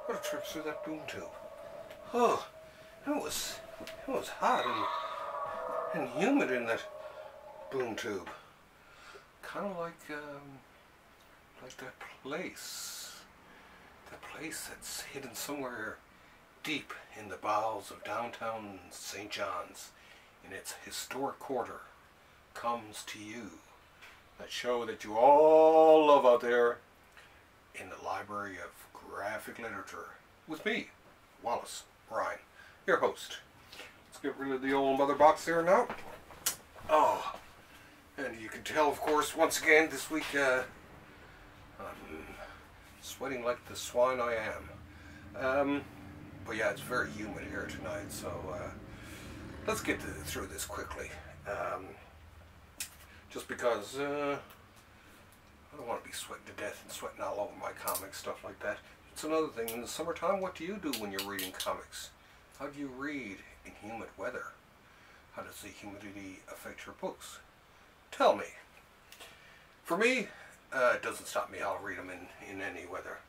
What a trip through that boom tube. Oh, it was hot and humid in that boom tube. Kind of like that place that's hidden somewhere deep in the bowels of downtown St. John's, in its historic quarter, comes to you. That show that you all love out there in the Library of Graphic Literature. With me, Wallace Ryan, your host. Let's get rid of the old mother box there now. Oh, and you can tell, of course, once again this week, I'm sweating like the swine I am. But yeah, it's very humid here tonight, so let's get through this quickly. Just because I don't want to be sweating to death and sweating all over my comics, stuff like that. It's another thing. In the summertime, what do you do when you're reading comics? How do you read in humid weather? How does the humidity affect your books? Tell me. For me, it doesn't stop me. I'll read them in any weather.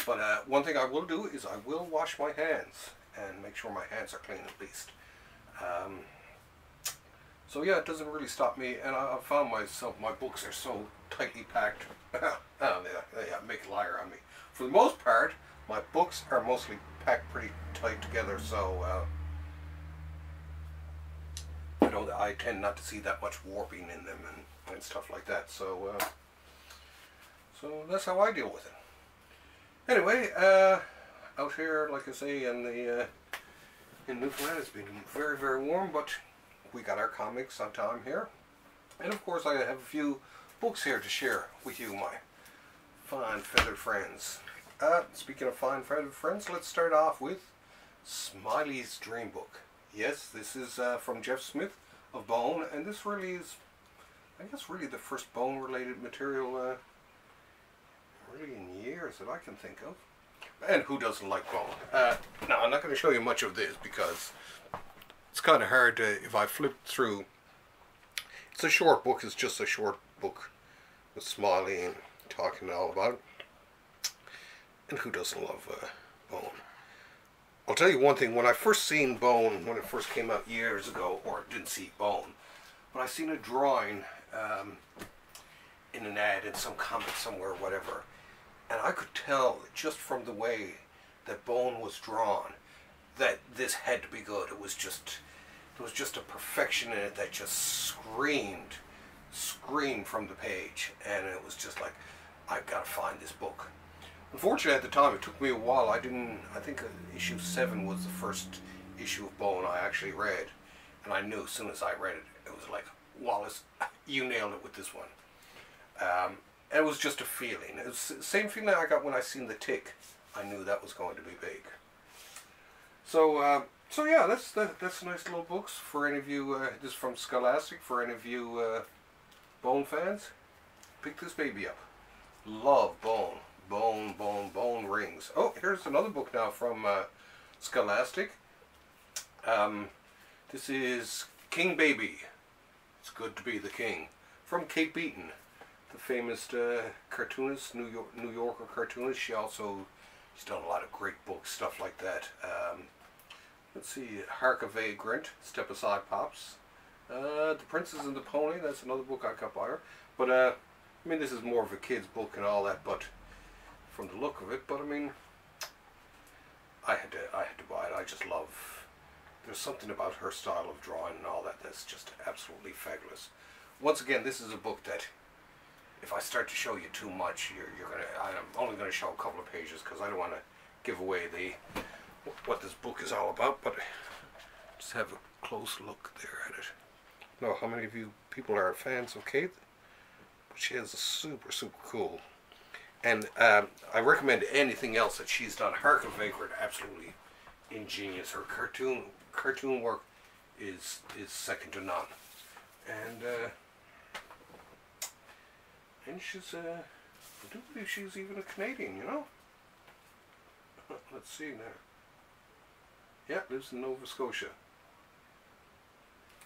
But one thing I will do is I will wash my hands and make sure my hands are clean at least. So yeah, it doesn't really stop me, and I've found myself, my books are so tightly packed. Make a liar on me. For the most part, my books are mostly packed pretty tight together, so I tend not to see that much warping in them and stuff like that. So that's how I deal with it. Anyway, out here, like I say, in Newfoundland, it's been very, very warm, but we got our comics on time here. And of course, I have a few books here to share with you, my fine feathered friends. Speaking of fine feathered friends, let's start off with Smiley's Dream Book. Yes, this is from Jeff Smith of Bone, and this really is, I guess, really the first Bone-related material really in years that I can think of. And who doesn't like Bone? Now, I'm not going to show you much of this because it's kind of hard to, if I flip through. It's a short book. It's just a short book with Smiley and talking all about it. And who doesn't love Bone? I'll tell you one thing. When I first seen Bone, when it first came out years ago, or didn't see Bone, but I seen a drawing in an ad in some comic somewhere, whatever. And I could tell just from the way that Bone was drawn that this had to be good. It was just a perfection in it that just screamed from the page, and it was just like, I've got to find this book. Unfortunately, at the time, it took me a while. I think issue 7 was the first issue of Bone I actually read, and I knew as soon as I read it, it was like, Wallace, you nailed it with this one. And it was just a feeling. It was the same feeling I got when I seen The Tick. I knew that was going to be big. So yeah, that's nice little books for any of you. This is from Scholastic. For any of you Bone fans, pick this baby up. Love Bone. Bone rings. Oh, here's another book now from Scholastic. This is King Baby. It's Good to Be the King. From Kate Beaton, the famous cartoonist, New Yorker cartoonist. She's done a lot of great books, stuff like that. Let's see, Hark a Vagrant, Step Aside Pops. The Princess and the Pony, that's another book I got by her. But, I mean, this is more of a kid's book and all that, but from the look of it, but I mean, I had to buy it. I just love, there's something about her style of drawing and all that that's just absolutely fabulous. Once again, this is a book that, if I start to show you too much, I'm only gonna show a couple of pages because I don't want to give away what this book is all about, but just have a close look there at it. I don't know how many of you people are fans of Kate, but she is super cool. And I recommend anything else that she's done. Hark a Vagrant, absolutely ingenious. Her cartoon work is second to none. And she's I do believe she's even a Canadian, you know. Let's see there. Yeah, lives in Nova Scotia.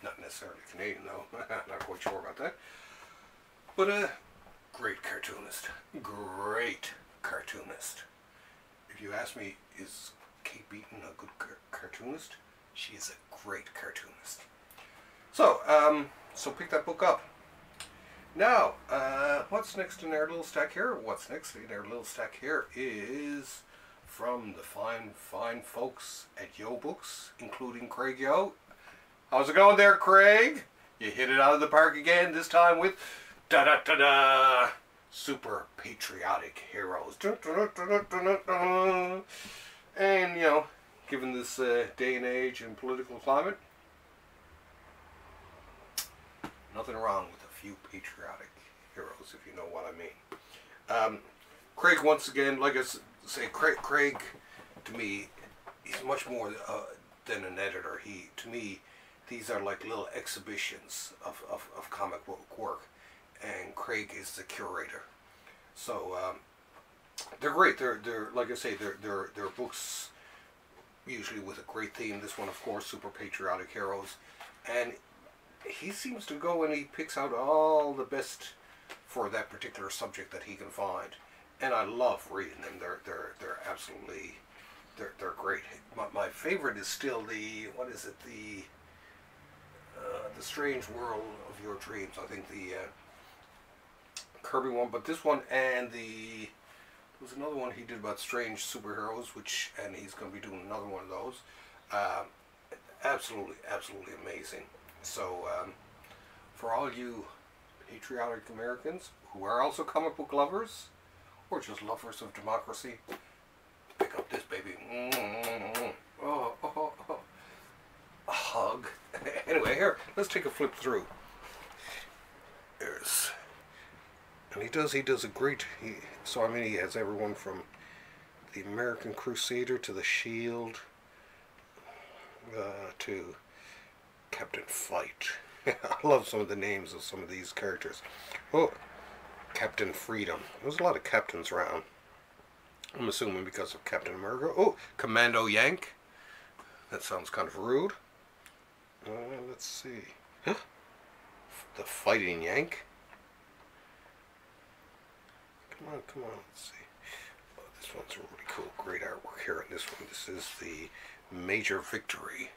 Not necessarily Canadian though. Not quite sure about that. But great cartoonist. Great cartoonist. if you ask me, is Kate Beaton a good cartoonist? She is a great cartoonist. So, so pick that book up. Now, what's next in our little stack here? What's next in our little stack here is from the fine folks at Yoe Books, including Craig Yoe. How's it going there, Craig? You hit it out of the park again, this time with da-da-da-da, Super Patriotic Heroes. And, you know, given this day and age and political climate, nothing wrong with a few patriotic heroes, if you know what I mean. Craig, once again, like I say, Craig to me, he's much more than an editor. To me, these are like little exhibitions of comic book work, and Craig is the curator. So they're great. They're like I say, they're books usually with a great theme. This one, of course, Super Patriotic Heroes, and he seems to go and he picks out all the best for that particular subject that he can find, and I love reading them. They're absolutely they're great. My favorite is still the the Strange World of Your Dreams. I think the Kirby one, but this one and there was another one he did about strange superheroes, and he's going to be doing another one of those. Absolutely amazing. So for all you patriotic Americans who are also comic book lovers, or just lovers of democracy, pick up this baby. A hug. Anyway, here, let's take a flip through. And he does a great, so I mean, he has everyone from the American Crusader to the Shield, to Captain Fight. I love some of the names of some of these characters. Oh, Captain Freedom. There's a lot of captains around. I'm assuming because of Captain America. Oh, Commando Yank. That sounds kind of rude. Let's see. Huh? The Fighting Yank. Come on, let's see. Oh, this one's really cool. Great artwork here on this one. This is the Major Victory.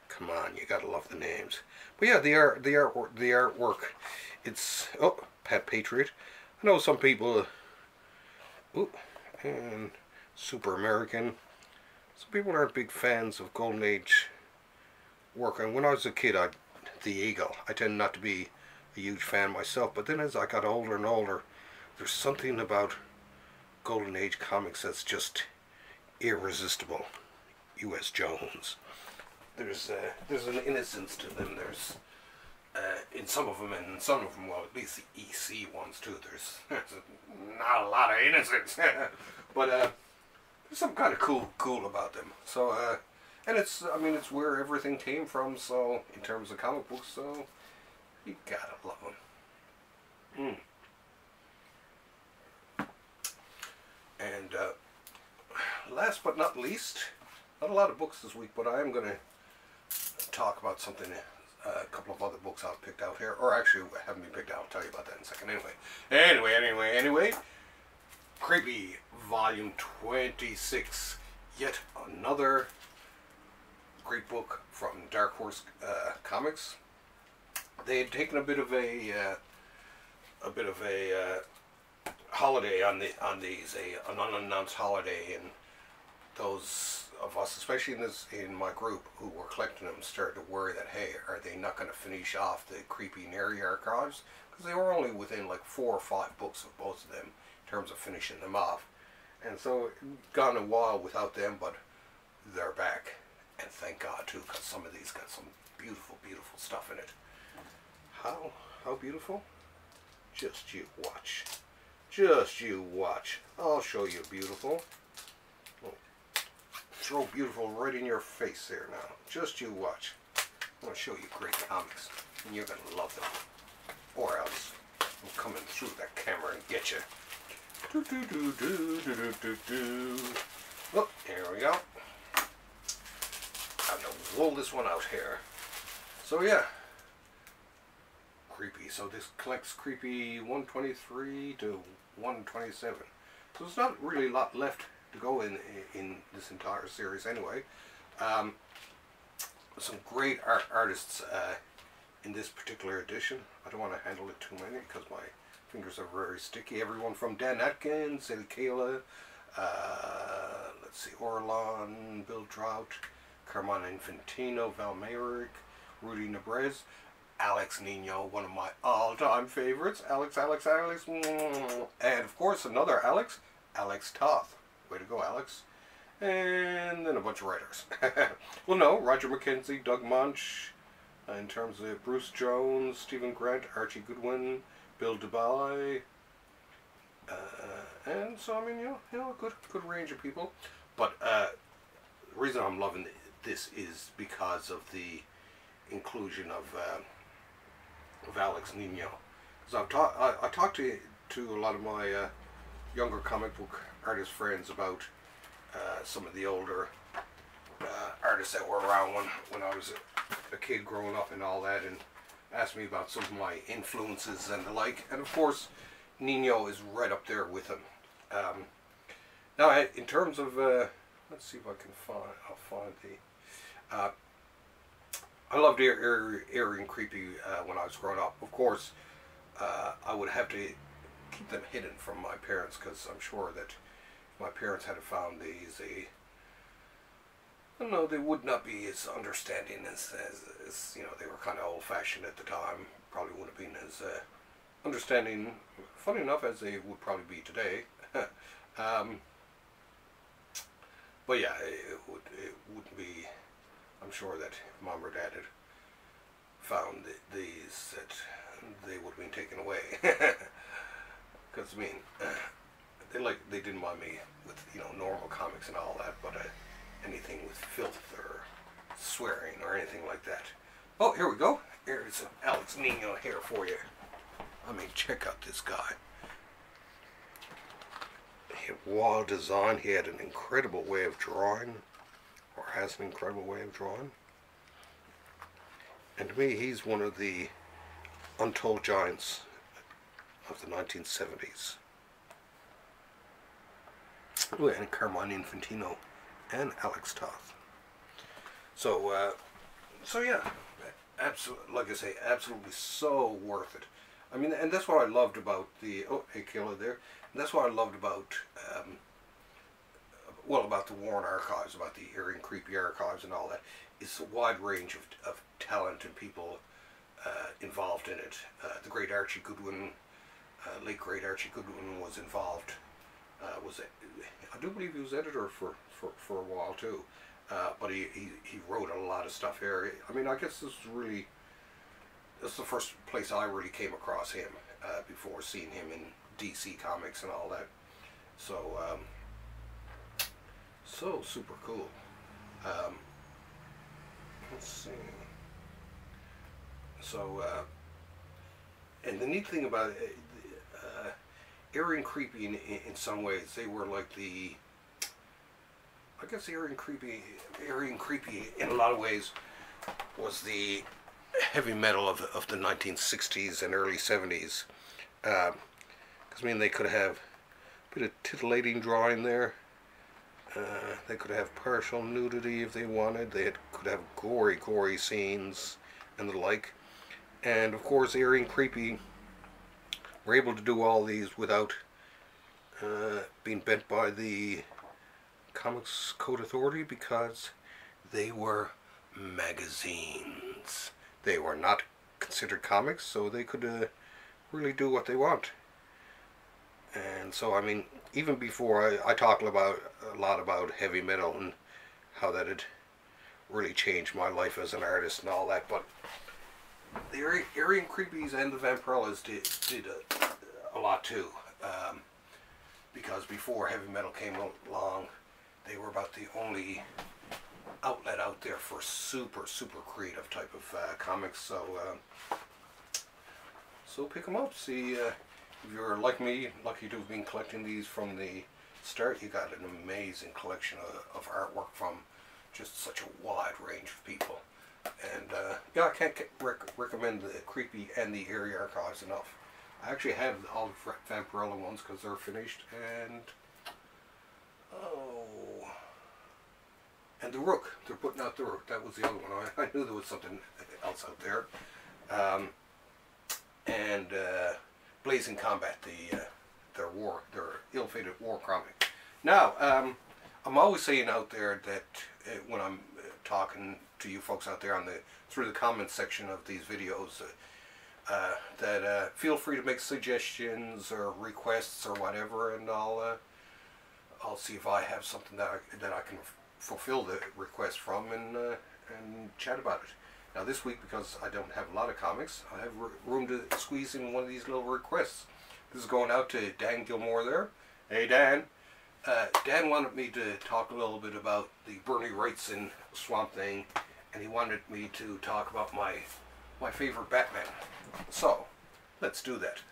Come on, you gotta love the names. But yeah, the artwork. It's Pat Patriot. I know some people. And Super American. Some people aren't big fans of Golden Age work. And when I was a kid, the Eagle. I tend not to be a huge fan myself. But then as I got older and older, there's something about Golden Age comics that's just irresistible. U.S. Jones. There's an innocence to them. There's in some of them, and in some of them, well, at least the EC ones too. There's not a lot of innocence, but there's some kind of cool about them. So and I mean, it's where everything came from. So in terms of comic books, so you gotta love them. And last but not least, not a lot of books this week, but I am going to talk about something, a couple of other books I've picked out here, or actually haven't been picked out. I'll tell you about that in a second. Anyway. Creepy, Volume 26. Yet another great book from Dark Horse Comics. They had taken a bit of a holiday on these, an unannounced holiday, and those of us, especially in my group, who were collecting them, started to worry that, hey, are they not going to finish off the creepy Neri archives? Because they were only within like 4 or 5 books of both of them in terms of finishing them off. And so it gone a while without them, but they're back, and thank God too, because some of these got some beautiful stuff in it. How beautiful? Just you watch. Just you watch. I'll show you beautiful. Throw beautiful right in your face there now. Just you watch. I'm going to show you great comics, and you're going to love them. Or else I'm coming through that camera and get you. Oh, here we go. I'm going to roll this one out here. So yeah. Creepy. So this collects Creepy 123 to 127. So there's not really a lot left to go in this entire series anyway. Some great artists in this particular edition. I don't want to handle it too many because my fingers are very sticky. Everyone from Dan Atkins, El Kayla, let's see, Orlon, Bill Trout, Carmine Infantino, Val Mayrick, Rudy Nebrez, Alex Nino, one of my all-time favorites. Alex. And of course another Alex Toth. Way to go, Alex. And then a bunch of writers. Well, no, Roger McKenzie, Doug Munch, in terms of Bruce Jones, Stephen Grant, Archie Goodwin, Bill DeBay, and so I mean, you know, good range of people. But the reason I'm loving this is because of the inclusion of Alex Nino. Because I talked to a lot of my younger comic book artist friends about some of the older artists that were around when I was a kid growing up and all that, and asked me about some of my influences and the like. And of course, Nino is right up there with him. Now, in terms of let's see if I can find the. I loved eerie and creepy when I was growing up. Of course, I would have to keep them hidden from my parents, because I'm sure that if my parents had found these, I don't know, they would not be as understanding as you know, they were kind of old-fashioned at the time. Probably wouldn't have been as understanding, funny enough, as they would probably be today. But yeah, it wouldn't be. I'm sure that if Mom or Dad had found these, that they would have been taken away. Because I mean, they didn't mind me with, you know, normal comics and all that, but anything with filth or swearing or anything like that. Oh, here we go. Here's Alex Nino here for you. I mean, check out this guy. He had wild design. He had an incredible way of drawing, or has an incredible way of drawing. And to me, he's one of the untold giants of the 1970s. Oh, and Carmine Infantino and Alex Toth. So yeah, absolutely, like I say, absolutely so worth it. I mean, and that's what I loved about the, oh, hey, Kayla there. And that's what I loved about, well, about the Warren Archives, about the eerie and creepy archives and all that. It's a wide range of talent and people involved in it. The great Archie Goodwin, late great Archie Goodwin was involved. I do believe he was editor for a while too. But he wrote a lot of stuff here. I mean, I guess this is the first place I really came across him before seeing him in DC Comics and all that. So, so super cool. Let's see. So, and the neat thing about it, eerie and creepy in some ways, they were like the, I guess eerie and creepy in a lot of ways was the heavy metal of the 1960s and early 70s. Because I mean, they could have a bit of titillating drawing there. They could have partial nudity if they wanted. They could have gory scenes and the like. And of course, eerie and creepy were able to do all these without being bent by the Comics Code Authority, because they were magazines. They were not considered comics, so they could really do what they want. And so, I mean, even before I talked a lot about heavy metal and how that had really changed my life as an artist and all that, but the eerie and creepies and the Vampirellas did a lot too, because before heavy metal came along, they were about the only outlet out there for super creative type of comics. So pick them up. See, if you're like me, lucky to have been collecting these from the start, you got an amazing collection of artwork from just such a wide range of people. And yeah, I can't recommend the creepy and the eerie archives enough. I actually have all the Vampirella ones because they're finished, and oh, And the Rook. They're putting out the Rook. That was the other one. I knew there was something else out there. And Blazing Combat, their ill-fated war comic. Now, I'm always saying out there that when I'm talking to you folks out there through the comments section of these videos, that feel free to make suggestions or requests or whatever, and I'll see if I have something that I can fulfill the request from and chat about it. Now this week, because I don't have a lot of comics, I have room to squeeze in one of these little requests. This is going out to Dan Gilmore there. Hey Dan. Dan wanted me to talk a little bit about the Berni Wrightson Swamp Thing, and he wanted me to talk about my favorite Batman. So, let's do that.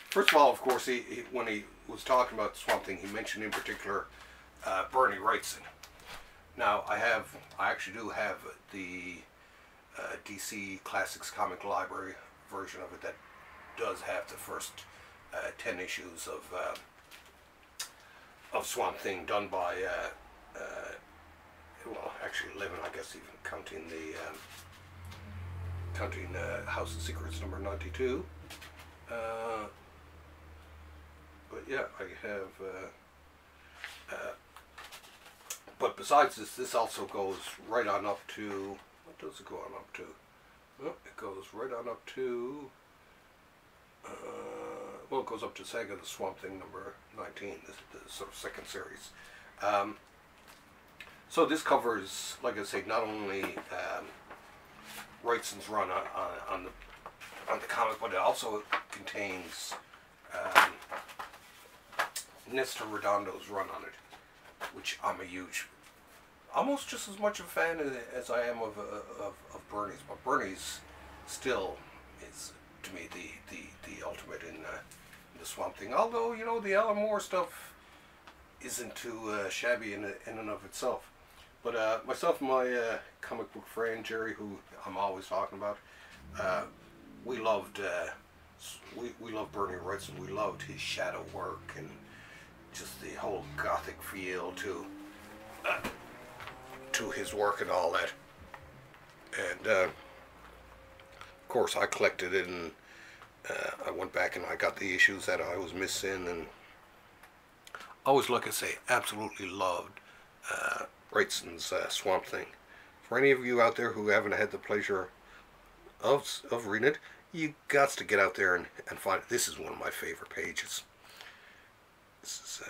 First of all, of course, when he was talking about Swamp Thing, he mentioned in particular Berni Wrightson. Now, I actually do have the DC Classics Comic Library version of it that does have the first 10 issues of Swamp Thing done by, well, actually 11, I guess, even counting House of Secrets number 92. But yeah, I have. But besides this also goes right on up to. What does it go on up to? Well, it goes right on up to. Well, it goes up to Saga the Swamp Thing number 19, the sort of second series. So this covers, like I say, not only Wrightson's run on the comic, but it also contains Nestor Redondo's run on it, which I'm a huge, almost just as much a fan as I am of Berni's. But Berni's still is, to me, the ultimate in the Swamp Thing. Although, you know, the Alan Moore stuff isn't too shabby in and of itself. But myself and my comic book friend Jerry, who I'm always talking about, we loved Berni Wrightson. We loved his shadow work and just the whole gothic feel to his work and all that. And of course, I collected it, and I went back and I got the issues that I was missing, and always, like I say, absolutely loved Wrightson's Swamp Thing. For any of you out there who haven't had the pleasure of reading it, you got to get out there and find it. This is one of my favorite pages. This is,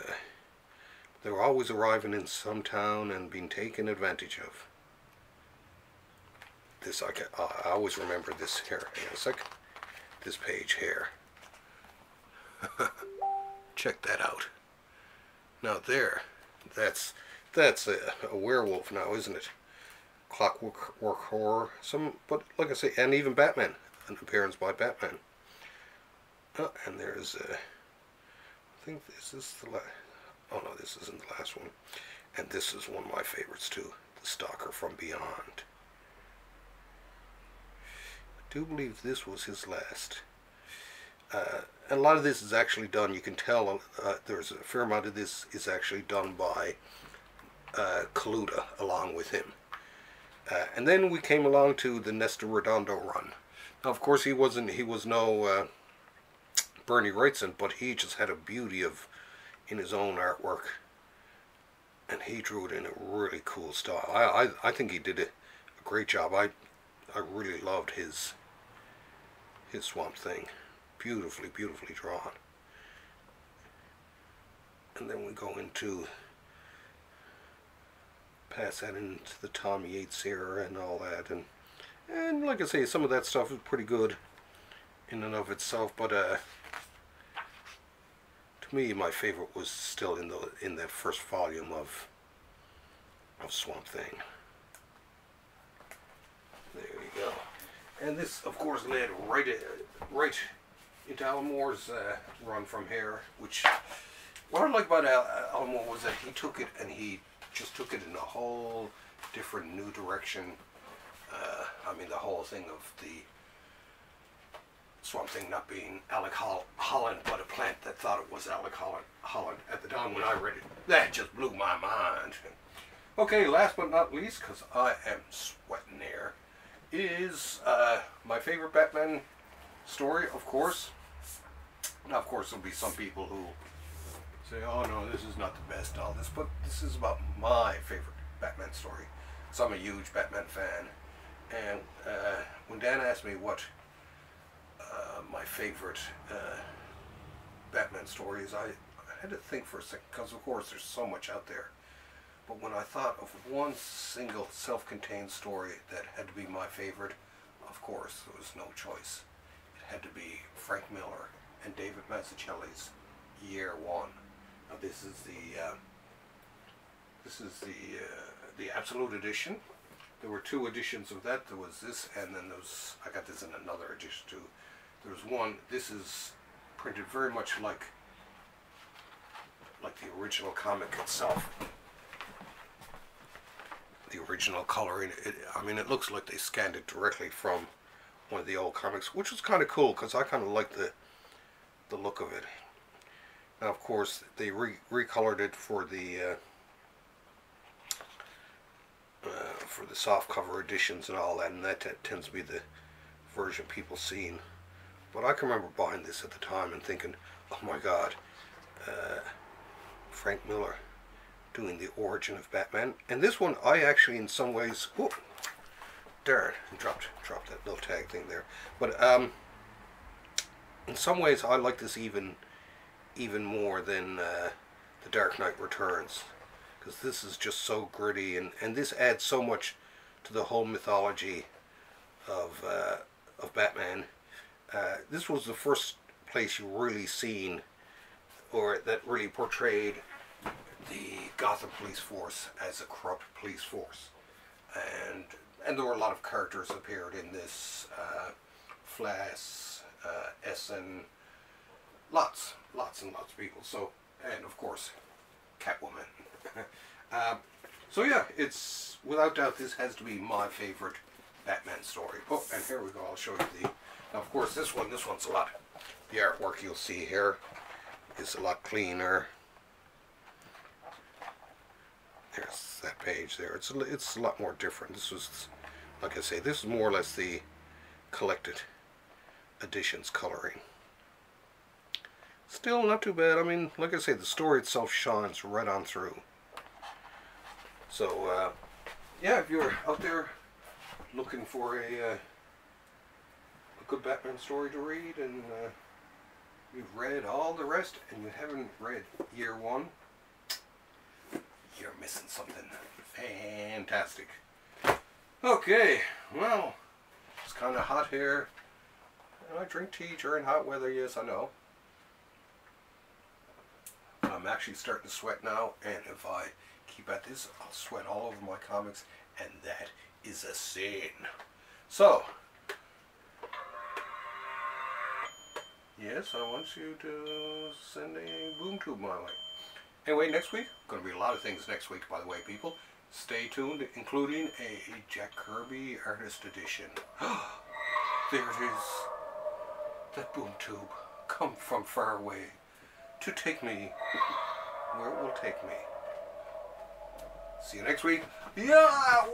they were always arriving in some town and being taken advantage of. This I always remember this here. Hang on a sec. This page here. Check that out. Now there, that's a werewolf now, isn't it? Clockwork Horror. But like I say, and even Batman, an appearance by Batman. Oh, and there's I think this is the last. Oh no, this isn't the last one. And this is one of my favorites too, The Stalker from Beyond. I do believe this was his last. And a lot of this is actually done, you can tell there's a fair amount of this is actually done by Kaluta along with him. And then we came along to the Nestor Redondo run. Now, of course, he was no Berni Wrightson, but he just had a beauty in his own artwork, and he drew it in a really cool style. I think he did a great job. I really loved his Swamp Thing. Beautifully drawn. And then we go into, pass that into the Tom Yates era and all that, and like I say, some of that stuff is pretty good in and of itself, but to me, my favorite was still in that first volume of Swamp Thing. There you go. And this, of course, led right into Alan Moore's run from here, which, what I like about Alan Moore was that he took it and he just took it in a whole different new direction. I mean, the whole thing of the Swamp Thing not being Alec Holland, but a plant that thought it was Alec Holland. At the time when I read it, that just blew my mind. Okay, last but not least, because I am sweating here, is my favorite Batman story, of course. Now, of course, there'll be some people who say, oh no, this is not the best, all this, but this is about my favorite Batman story. So I'm a huge Batman fan. And when Dan asked me what my favorite Batman story is, I had to think for a second, because of course there's so much out there. But when I thought of one single self-contained story that had to be my favorite, of course there was no choice. It had to be Frank Miller and David Mazzucchelli's Year One. Now this is the Absolute Edition. There were two editions of that. There was this, and then there was, I got this in another edition too. There was one. This is printed very much like the original comic itself. The original coloring. I mean, it looks like they scanned it directly from one of the old comics, which was kind of cool because I kind of like the look of it. Now, of course, they recolored it for the softcover editions and all that, and that tends to be the version people seen. But I can remember buying this at the time and thinking, oh my God, Frank Miller doing the origin of Batman. And this one, I actually, in some ways, whoop, darn, dropped that little tag thing there. But in some ways, I like this even more than The Dark Knight Returns, because this is just so gritty, and this adds so much to the whole mythology of Batman. This was the first place you really seen, or that really portrayed the Gotham police force as a corrupt police force, and there were a lot of characters appeared in this. Flash, Essen, lots and lots of people. So, and of course, Catwoman. So yeah, it's without doubt this has to be my favorite Batman story. Oh, and here we go. I'll show you the. Now, of course, this one's a lot. The artwork you'll see here is a lot cleaner. There's that page there. It's a lot more different. This was, like I say, this is more or less the collected editions coloring. Still not too bad. I mean, like I say, the story itself shines right on through. So, yeah, if you're out there looking for a good Batman story to read, and you've read all the rest, and you haven't read Year One, you're missing something fantastic. Okay, well, it's kind of hot here. I drink tea during hot weather, yes, I know. I'm actually starting to sweat now, and if I keep at this, I'll sweat all over my comics, and that is a sin. So, yes, I want you to send a boom tube my way. Anyway, next week, going to be a lot of things next week, by the way, people. Stay tuned, including a Jack Kirby Artist Edition. There it is. That boom tube come from far away to take me where it will take me. See you next week. Yeah!